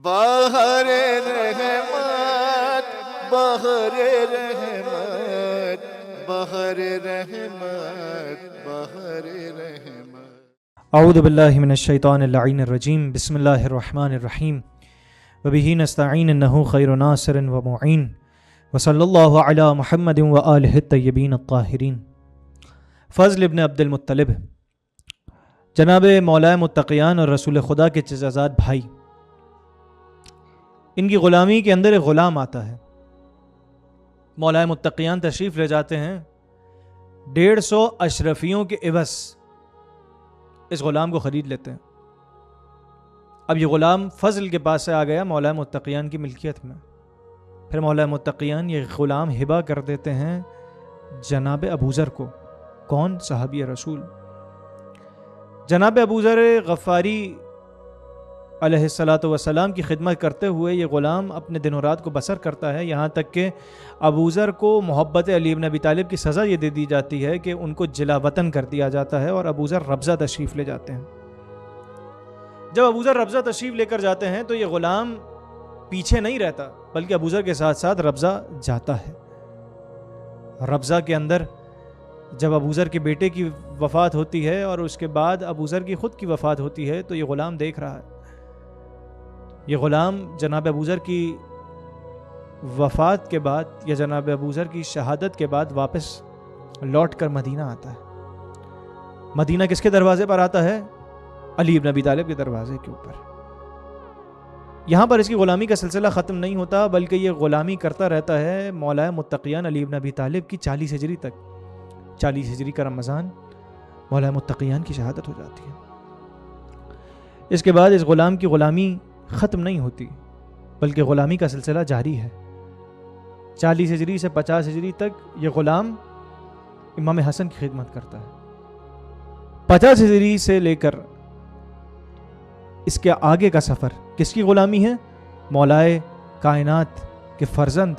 بہر رحمت بہر رحمت بہر رحمت بہر رحمت۔ اعوذ باللہ من الشیطان اللعین الرجیم، بسم اللہ الرحمن الرحیم، وبہ نستعین انہ خیر ناصر و معین، وصلی اللہ علی محمد و آلہ الطیبین الطاہرین۔ فضل ابن عبد المطلب، جناب مولا متقیان اور رسول خدا کے چچزاد بھائی، ان کی غلامی کے اندر ایک غلام آتا ہے۔ مولا متقیان تشریف لے جاتے ہیں، 150 اشرفیوں کے عوض اس غلام کو خرید لیتے ہیں۔ اب یہ غلام فضل کے پاس سے آ گیا مولا متقیان کی ملکیت میں۔ پھر مولا متقیان یہ غلام ہبہ کر دیتے ہیں جناب ابوذر کو۔ کون؟ صحابی رسول جناب ابوذر غفاری علیہ الصلاۃ والسلام کی خدمت کرتے ہوئے یہ غلام اپنے دن و رات کو بسر کرتا ہے، یہاں تک کہ ابوذر کو محبت علی بن ابی طالب کی سزا یہ دے دی جاتی ہے کہ ان کو جلا وطن کر دیا جاتا ہے، اور ابوذر ربضہ تشریف لے جاتے ہیں۔ جب ابوذر ربضہ تشریف لے کر جاتے ہیں تو یہ غلام پیچھے نہیں رہتا، بلکہ ابوذر کے ساتھ ساتھ ربضہ جاتا ہے۔ ربضہ کے اندر جب ابوذر کے بیٹے کی وفات ہوتی ہے اور اس کے بعد ابوذر کی خود کی وفات ہوتی ہے تو یہ غلام دیکھ رہا ہے۔ یہ غلام جناب ابوذر کی وفات کے بعد یا جناب ابوذر کی شہادت کے بعد واپس لوٹ کر مدینہ آتا ہے۔ مدینہ کس کے دروازے پر آتا ہے؟ علی بن ابی طالب کے دروازے کے اوپر۔ یہاں پر اس کی غلامی کا سلسلہ ختم نہیں ہوتا، بلکہ یہ غلامی کرتا رہتا ہے مولا متقیان علی بن ابی طالب کی 40 ہجری تک۔ 40 ہجری کا رمضان مولا متقیان کی شہادت ہو جاتی ہے۔ اس کے بعد اس غلام کی غلامی ختم نہیں ہوتی، بلکہ غلامی کا سلسلہ جاری ہے۔ 40 ہجری سے 50 ہجری تک یہ غلام امام حسن کی خدمت کرتا ہے۔ 50 ہجری سے لے کر اس کے آگے کا سفر کس کی غلامی ہے؟ مولائے کائنات کے فرزند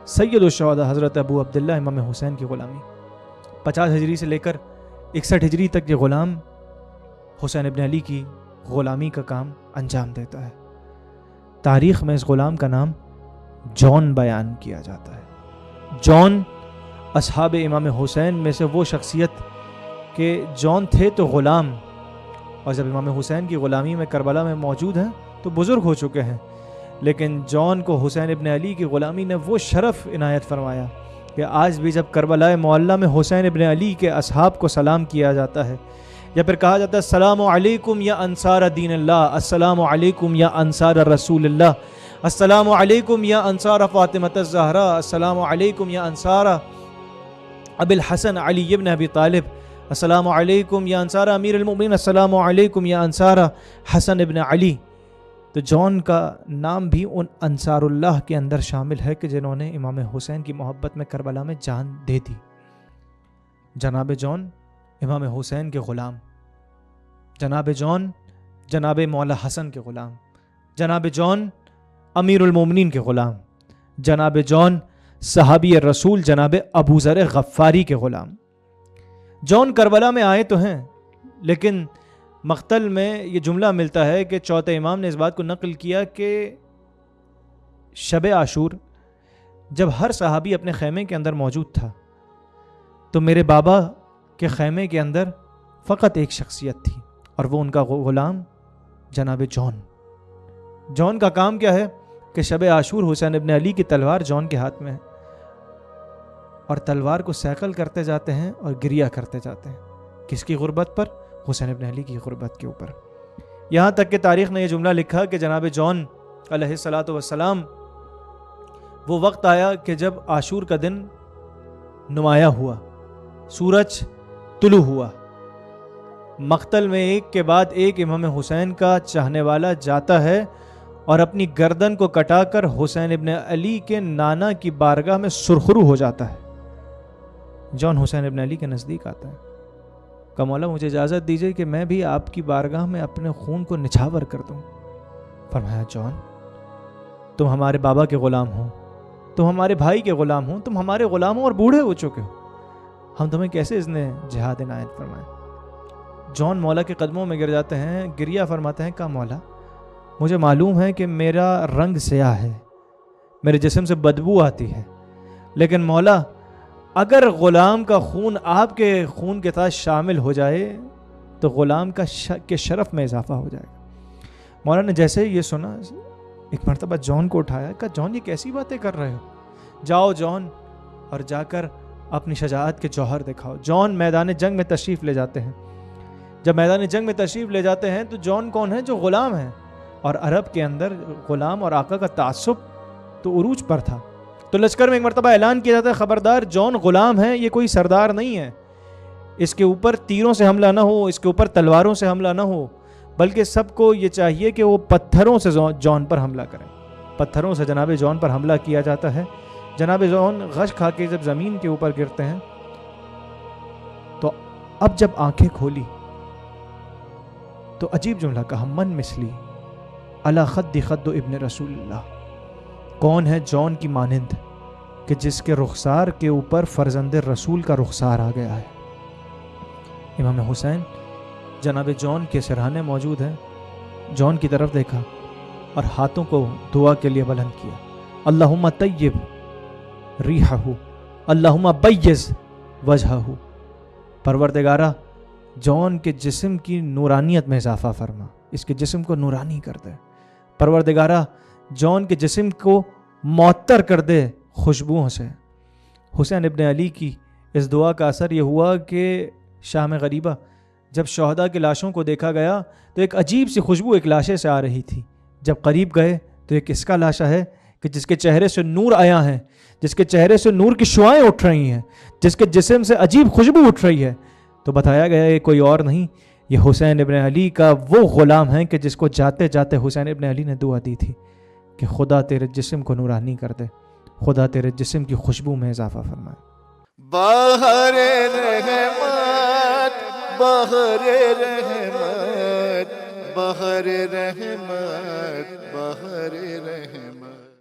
سید الشہداء حضرت ابو عبداللہ امام حسین کی غلامی۔ 50 ہجری سے لے کر 61 ہجری تک یہ غلام حسین ابن علی کی غلامی کا کام انجام دیتا ہے۔ تاریخ میں اس غلام کا نام جون بیان کیا جاتا ہے۔ جون اصحاب امام حسین میں سے وہ شخصیت کہ جون تھے تو غلام، اور جب امام حسین کی غلامی میں کربلا میں موجود ہیں تو بزرگ ہو چکے ہیں، لیکن جون کو حسین ابن علی کی غلامی نے وہ شرف عنایت فرمایا کہ آج بھی جب کربلا معلیٰ میں حسین ابن علی کے اصحاب کو سلام کیا جاتا ہے یا پھر کہا جاتا ہے السلام علیکم یا انصار دین اللہ، السلام علیکم یا انصار رسول اللہ، السلام علیکم یا انصار فاطمۃ الزہرا، السلام علیکم یا انصار ابی الحسن علی ابن ابی طالب، السلام علیکم یا انصار امیر المؤمنین، السلام علیکم یا انصار حسن ابن علی۔ تو جون کا نام بھی ان انصار اللہ کے اندر شامل ہے کہ جنہوں نے امام حسین کی محبت میں کربلا میں جان دے دی۔ جناب جون امام حسین کے غلام، جناب جون جناب مولا حسن کے غلام، جناب جون امیر المومنین کے غلام، جناب جون صحابی رسول جناب ابوذر غفاری کے غلام۔ جون کربلا میں آئے تو ہیں، لیکن مقتل میں یہ جملہ ملتا ہے کہ چوتھے امام نے اس بات کو نقل کیا کہ شب عاشور جب ہر صحابی اپنے خیمے کے اندر موجود تھا تو میرے بابا کے خیمے کے اندر فقط ایک شخصیت تھی، اور وہ ان کا غلام جناب جون۔ جون کا کام کیا ہے کہ شب عاشور حسین ابن علی کی تلوار جون کے ہاتھ میں ہے، اور تلوار کو سیکل کرتے جاتے ہیں اور گریہ کرتے جاتے ہیں۔ کس کی غربت پر؟ حسین ابن علی کی غربت کے اوپر۔ یہاں تک کہ تاریخ نے یہ جملہ لکھا کہ جناب جون علیہ الصلاۃ والسلام وہ وقت آیا کہ جب عاشور کا دن نمایاں ہوا، سورج طلوع ہوا، مقتل میں ایک کے بعد ایک امام حسین کا چاہنے والا جاتا ہے اور اپنی گردن کو کٹا کر حسین ابن علی کے نانا کی بارگاہ میں سرخرو ہو جاتا ہے۔ جون حسین ابن علی کے نزدیک آتا ہے کہ مولا مجھے اجازت دیجئے کہ میں بھی آپ کی بارگاہ میں اپنے خون کو نچھاور کر دوں۔ فرمایا جون تم ہمارے بابا کے غلام ہو، تم ہمارے بھائی کے غلام ہو، تم ہمارے غلام ہو اور بوڑھے ہو چکے ہو، ہم تمہیں کیسے اذن جہاد عنایت فرمائیں۔ جون مولا کے قدموں میں گر جاتے ہیں، گریہ فرماتے ہیں کہ مولا مجھے معلوم ہے کہ میرا رنگ سیاہ ہے، میرے جسم سے بدبو آتی ہے، لیکن مولا اگر غلام کا خون آپ کے خون کے ساتھ شامل ہو جائے تو غلام کے شرف میں اضافہ ہو جائے گا۔ مولا نے جیسے ہی یہ سنا، ایک مرتبہ جان کو اٹھایا، کہا جان یہ کیسی باتیں کر رہے ہو، جاؤ جان اور جا کر اپنی شجاعت کے جوہر دکھاؤ۔ جان میدان جنگ میں تشریف لے جاتے ہیں۔ جب میدان جنگ میں تشریف لے جاتے ہیں تو جان کون ہے؟ جو غلام ہیں، اور عرب کے اندر غلام اور آقا کا تعصب تو عروج پر تھا۔ تو لشکر میں ایک مرتبہ اعلان کیا جاتا ہے، خبردار جان غلام ہے، یہ کوئی سردار نہیں ہے، اس کے اوپر تیروں سے حملہ نہ ہو، اس کے اوپر تلواروں سے حملہ نہ ہو، بلکہ سب کو یہ چاہیے کہ وہ پتھروں سے جان پر حملہ کریں۔ پتھروں سے جناب جان پر حملہ کیا جاتا ہے۔ جناب جان غش کھا کے جب زمین کے اوپر گرتے ہیں تو اب جب آنکھیں کھولی تو عجیب جملہ کہا، من مثلی علی خد خد ابن رسول اللہ، کون ہے جان کی مانند کہ جس کے رخسار کے اوپر فرزند رسول کا رخسار آ گیا ہے۔ امام حسین جناب جان کے سرہانے موجود ہیں، جان کی طرف دیکھا اور ہاتھوں کو دعا کے لیے بلند کیا، اللہم طیب ریحہ، اللہم بیض وجہہ، پروردگارہ جان کے جسم کی نورانیت میں اضافہ فرما، اس کے جسم کو نورانی کر دے، پروردگارہ جان کے جسم کو معطر کر دے خوشبوؤں سے۔ حسین ابن علی کی اس دعا کا اثر یہ ہوا کہ شام غریبہ جب شہداء کی لاشوں کو دیکھا گیا تو ایک عجیب سی خوشبو ایک لاشے سے آ رہی تھی۔ جب قریب گئے تو ایک اس کا لاشا ہے کہ جس کے چہرے سے نور آیا ہے، جس کے چہرے سے نور کی شعائیں اٹھ رہی ہیں، جس کے جسم سے عجیب خوشبو اٹھ رہی ہے، تو بتایا گیا یہ کوئی اور نہیں، یہ حسین ابن علی کا وہ غلام ہے کہ جس کو جاتے جاتے حسین ابن علی نے دعا دی تھی کہ خدا تیرے جسم کو نورانی کر دے، خدا تیرے جسم کی خوشبو میں اضافہ فرمائے۔ بہر رحمت، بہر رحمت، بہر رحمت، بہر رحمت۔